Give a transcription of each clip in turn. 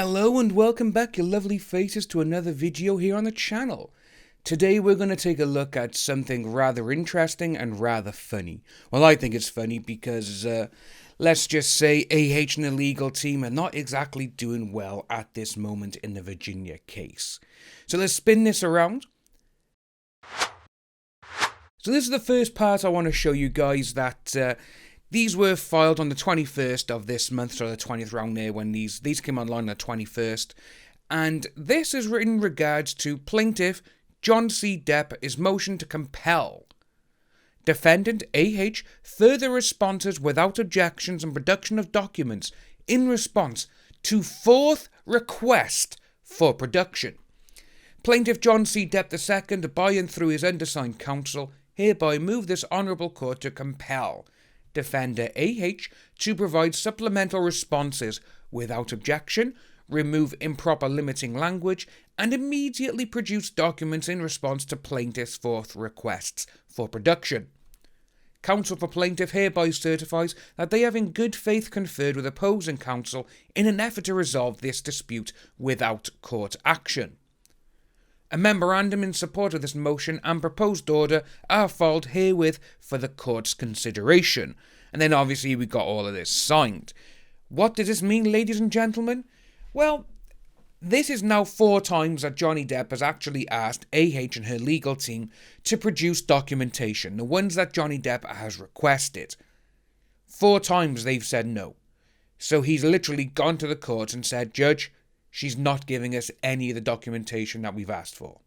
Hello and welcome back, you lovely faces, to another video here on the channel. Today we're going to take a look at something rather interesting and rather funny. Well, I think it's funny because, let's just say AH and the legal team are not exactly doing well at this moment in the Virginia case. So let's spin this around. So this is the first part I want to show you guys that these were filed on the 21st of this month, so the 20th round there, when these came online on the 21st. And this is in regards to plaintiff John C. Depp's motion to compel defendant AH further responses without objections and production of documents in response to fourth request for production. Plaintiff John C. Depp II, by and through his undersigned counsel, hereby move this honourable court to compel defender AH to provide supplemental responses without objection, remove improper limiting language, and immediately produce documents in response to plaintiff's fourth requests for production. Counsel for plaintiff hereby certifies that they have in good faith conferred with opposing counsel in an effort to resolve this dispute without court action. A memorandum in support of this motion and proposed order are filed herewith for the court's consideration. And then obviously we got all of this signed. What does this mean, ladies and gentlemen? Well, this is now 4 times that Johnny Depp has actually asked AH and her legal team to produce documentation, the ones that Johnny Depp has requested. 4 times they've said no. So he's literally gone to the court and said, Judge, she's not giving us any of the documentation that we've asked for.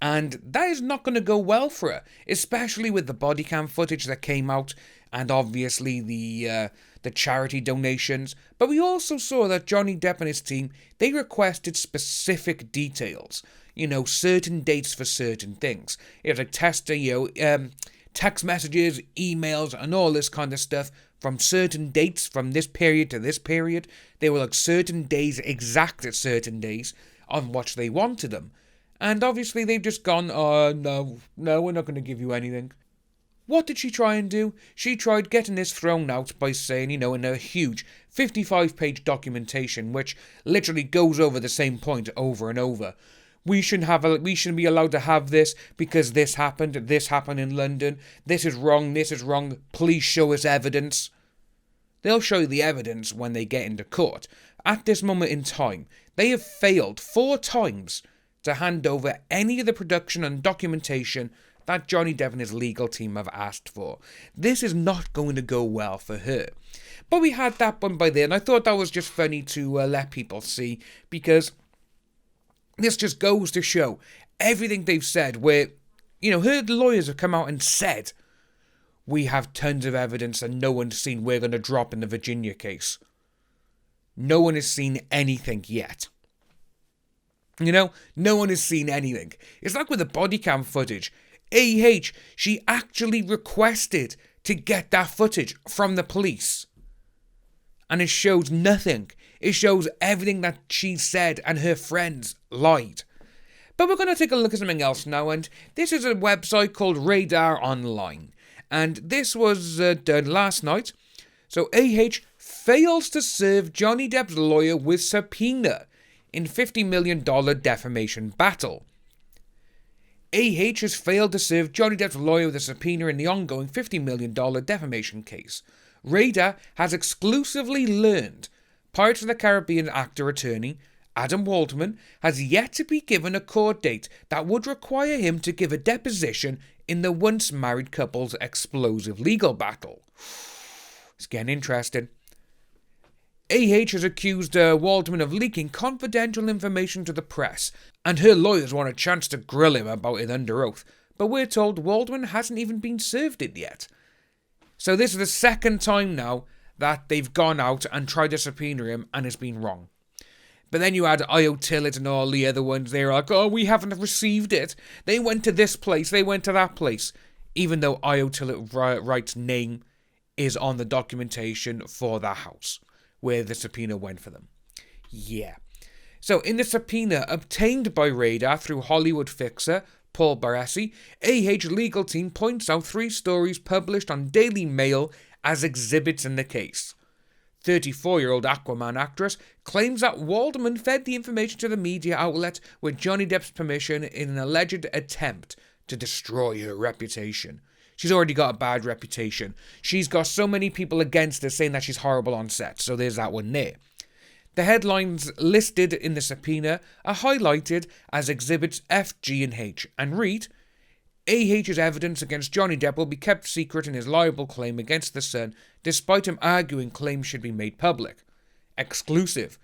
And that is not going to go well for her, especially with the body cam footage that came out and obviously the charity donations. But we also saw that Johnny Depp and his team, they requested specific details. You know, certain dates for certain things. It was like text messages, emails, and all this kind of stuff from certain dates, from this period to this period. They were like certain days, exact certain days, on which they wanted them. And obviously they've just gone, oh, no, we're not going to give you anything. What did she try and do? She tried getting this thrown out by saying, in a huge 55-page documentation, which literally goes over the same point over and over. We shouldn't be allowed to have this because this happened in London, this is wrong, please show us evidence. They'll show you the evidence when they get into court. At this moment in time, they have failed 4 times to hand over any of the production and documentation that Johnny Depp and his legal team have asked for. This is not going to go well for her. But we had that one by there, and I thought that was just funny to let people see, because this just goes to show everything they've said, where, her lawyers have come out and said, we have tons of evidence and no one's seen we're going to drop in the Virginia case. No one has seen anything yet. No one has seen anything. It's like with the body cam footage. AH, she actually requested to get that footage from the police. And it shows nothing. It shows everything that she said and her friends lied. But we're going to take a look at something else now, and this is a website called Radar Online. And this was done last night. So AH fails to serve Johnny Depp's lawyer with subpoena in $50 million defamation battle. AH has failed to serve Johnny Depp's lawyer with a subpoena in the ongoing $50 million defamation case. Radar has exclusively learned Pirates of the Caribbean actor attorney Adam Waldman has yet to be given a court date that would require him to give a deposition in the once married couple's explosive legal battle. It's getting interesting. AH has accused Waldman of leaking confidential information to the press, and her lawyers want a chance to grill him about it under oath, but we're told Waldman hasn't even been served it yet. So this is the second time now that they've gone out and tried to subpoena him, and it's been wrong. But then you had Io Tillett and all the other ones, they're like, oh, we haven't received it. They went to this place, they went to that place, even though Io Tillett Wright's name is on the documentation for that house where the subpoena went for them. Yeah. So in the subpoena obtained by Radar through Hollywood fixer Paul Baresi, AH legal team points out 3 stories published on Daily Mail as exhibits in the case. 34-year-old Aquaman actress claims that Waldman fed the information to the media outlet with Johnny Depp's permission in an alleged attempt to destroy her reputation. She's already got a bad reputation. She's got so many people against her saying that she's horrible on set, so there's that one there. The headlines listed in the subpoena are highlighted as Exhibits F, G and H and read, AH's evidence against Johnny Depp will be kept secret in his liable claim against the Sun, despite him arguing claims should be made public. Exclusive.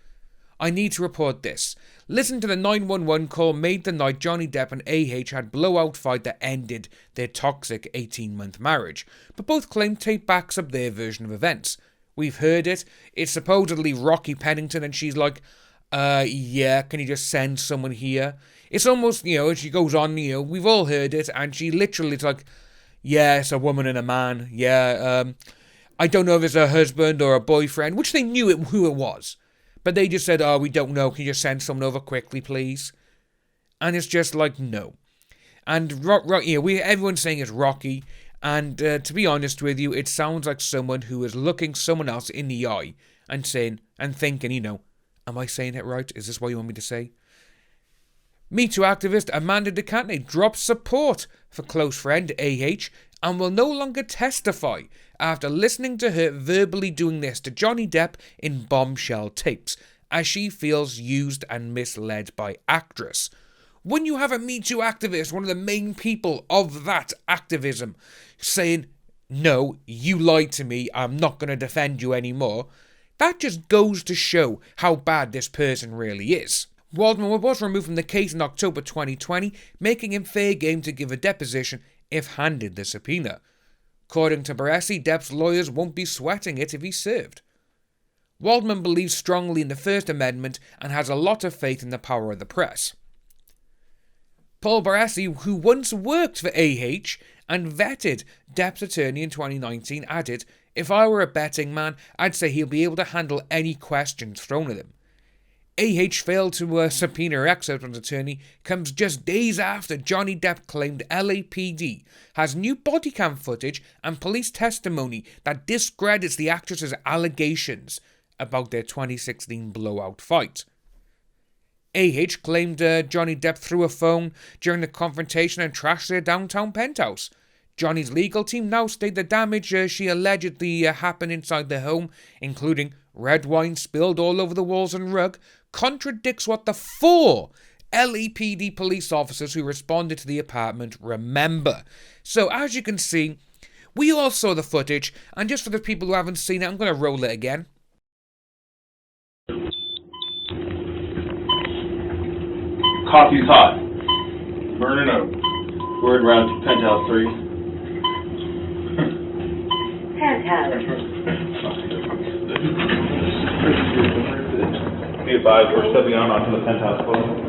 I need to report this. Listen to the 911 call made the night Johnny Depp and AH had blowout fight that ended their toxic 18-month marriage, but both claim tape backs up their version of events. We've heard it. It's supposedly Rocky Pennington, and she's like, yeah, can you just send someone here? It's almost, she goes on, we've all heard it, and she literally is like, yeah, it's a woman and a man, yeah, I don't know if it's a husband or a boyfriend, which they knew who it was, but they just said, oh, we don't know, can you just send someone over quickly, please? And it's just like, no. And, everyone's saying it's Rocky, and to be honest with you, it sounds like someone who is looking someone else in the eye and saying, and thinking, am I saying it right? Is this what you want me to say? Me Too activist Amanda DeCanty drops support for close friend AH and will no longer testify after listening to her verbally doing this to Johnny Depp in bombshell tapes, as she feels used and misled by actress. When you have a Me Too activist, one of the main people of that activism, saying, no, you lied to me, I'm not going to defend you anymore, that just goes to show how bad this person really is. Waldman was removed from the case in October 2020, making him fair game to give a deposition if handed the subpoena. According to Baresi, Depp's lawyers won't be sweating it if he's served. Waldman believes strongly in the First Amendment and has a lot of faith in the power of the press. Paul Baresi, who once worked for AH and vetted Depp's attorney in 2019, added, if I were a betting man, I'd say he'll be able to handle any questions thrown at him. AH failed to subpoena her ex-husband's attorney comes just days after Johnny Depp claimed LAPD has new body cam footage and police testimony that discredits the actress's allegations about their 2016 blowout fight. AH claimed Johnny Depp threw a phone during the confrontation and trashed their downtown penthouse. Johnny's legal team now state the damage she allegedly happened inside the home, including red wine spilled all over the walls and rug, contradicts what the 4 LAPD police officers who responded to the apartment remember. So as you can see, we all saw the footage, and just for the people who haven't seen it, I'm going to roll it again. Coffee's hot. Burning up. Word round to penthouse 3. Penthouse. Be advised, we're stepping on onto the penthouse floor.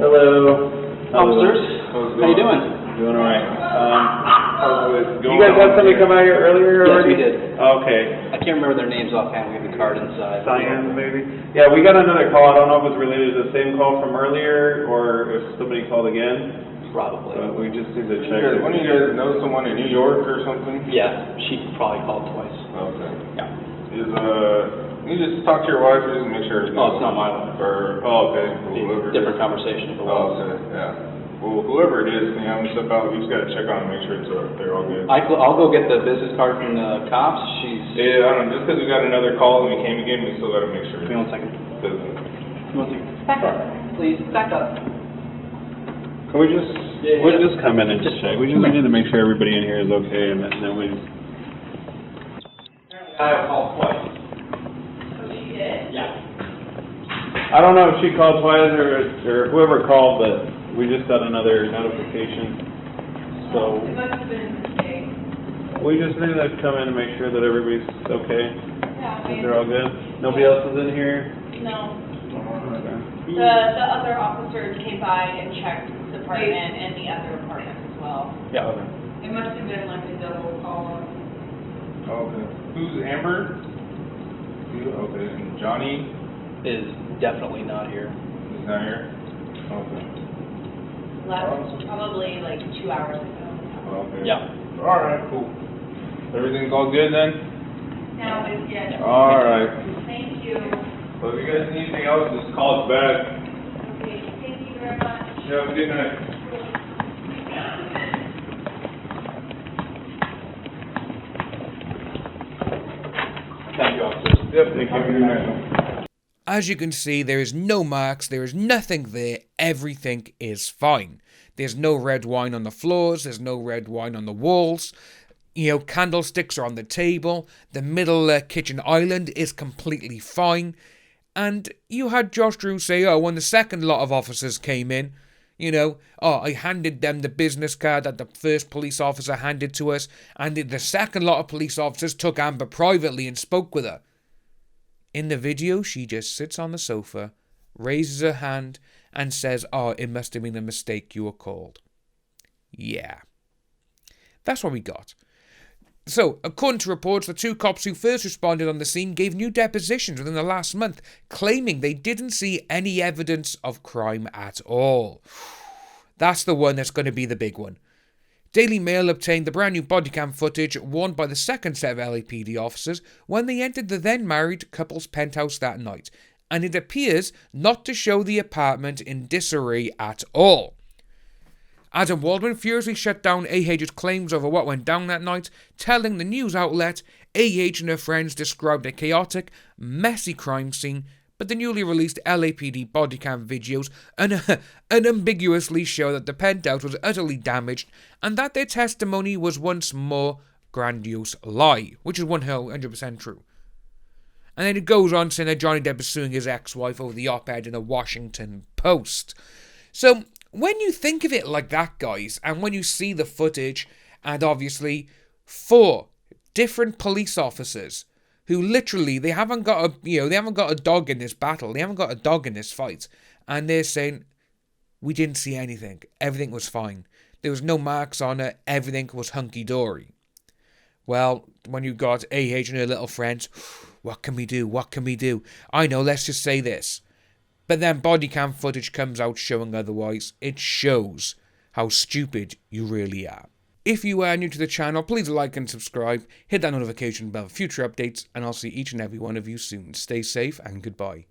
Hello. Officers, how you doing? Doing all right. You guys had somebody come out here earlier? Yes, we did. Okay. I can't remember their names offhand. We have the card inside. Cyan, maybe? Yeah, we got another call. I don't know if it's related to the same call from earlier or if somebody called again. Probably. We just need to check. One of you guys know someone in New York or something? Yeah, she probably called twice. Okay. Yeah. You just talk to your wife or just make sure it's Oh, it's not my wife. okay. Whoever it Different is. conversation. Oh, okay, yeah. Well, whoever it is, can you have them step out? We just gotta check on and make sure they're all good. I'll go get the business card from the cops. Yeah, I don't know, just because we got another call and we came again, we still gotta make sure. Give me 1 second. Doesn't. Give me 1 second. Back up, please. Back up. Can we just We'll just come in and just check. We just need to make sure everybody in here is okay, and then we... I called twice. Oh, she did? Yeah. I don't know if she called twice or whoever called, but we just got another notification. So It must have been a mistake. we just need to come in and make sure that everybody's okay. Yeah, That they're all good. Nobody else is in here. No. Okay. The other officers came by and checked the apartment and the other apartment as well. Yeah. Okay. It must have been like a double call. Okay. Who's Amber? You? Okay. And Johnny Is definitely not here. is not here? Okay. Last, probably like 2 hours ago. Okay. Yeah. Alright, cool. Everything's all good then? Now it's, yeah. Alright. Thank you. Well, if you guys need anything else, just call us back. Okay, thank you very much. Yeah, have a good night. Thank you, officers. Yep, thank you. Have a good night. As you can see, there is no marks, there is nothing there, everything is fine. There's no red wine on the floors, there's no red wine on the walls, candlesticks are on the table, the middle kitchen island is completely fine, and you had Josh Drew say, when the second lot of officers came in, I handed them the business card that the first police officer handed to us, and the second lot of police officers took Amber privately and spoke with her. In the video, she just sits on the sofa, raises her hand, and says, it must have been a mistake, you were called. Yeah. That's what we got. So, according to reports, the two cops who first responded on the scene gave new depositions within the last month, claiming they didn't see any evidence of crime at all. That's the one that's going to be the big one. Daily Mail obtained the brand new bodycam footage worn by the second set of LAPD officers when they entered the then-married couple's penthouse that night, and it appears not to show the apartment in disarray at all. Adam Waldman furiously shut down AH's claims over what went down that night, telling the news outlet AH and her friends described a chaotic, messy crime scene, but the newly released LAPD bodycam videos unambiguously show that the penthouse was utterly damaged and that their testimony was once more grandiose lie, which is 100% true. And then it goes on saying that Johnny Depp is suing his ex-wife over the op-ed in a Washington Post. So, when you think of it like that, guys, and when you see the footage, and obviously 4 different police officers who literally, they haven't got a dog in this battle, they haven't got a dog in this fight, and they're saying, we didn't see anything, everything was fine, there was no marks on it, everything was hunky-dory. Well, when you got AH and her little friends, what can we do? I know, let's just say this. But then body cam footage comes out showing otherwise. It shows how stupid you really are. If you are new to the channel, please like and subscribe, hit that notification bell for future updates, and I'll see each and every one of you soon. Stay safe and goodbye.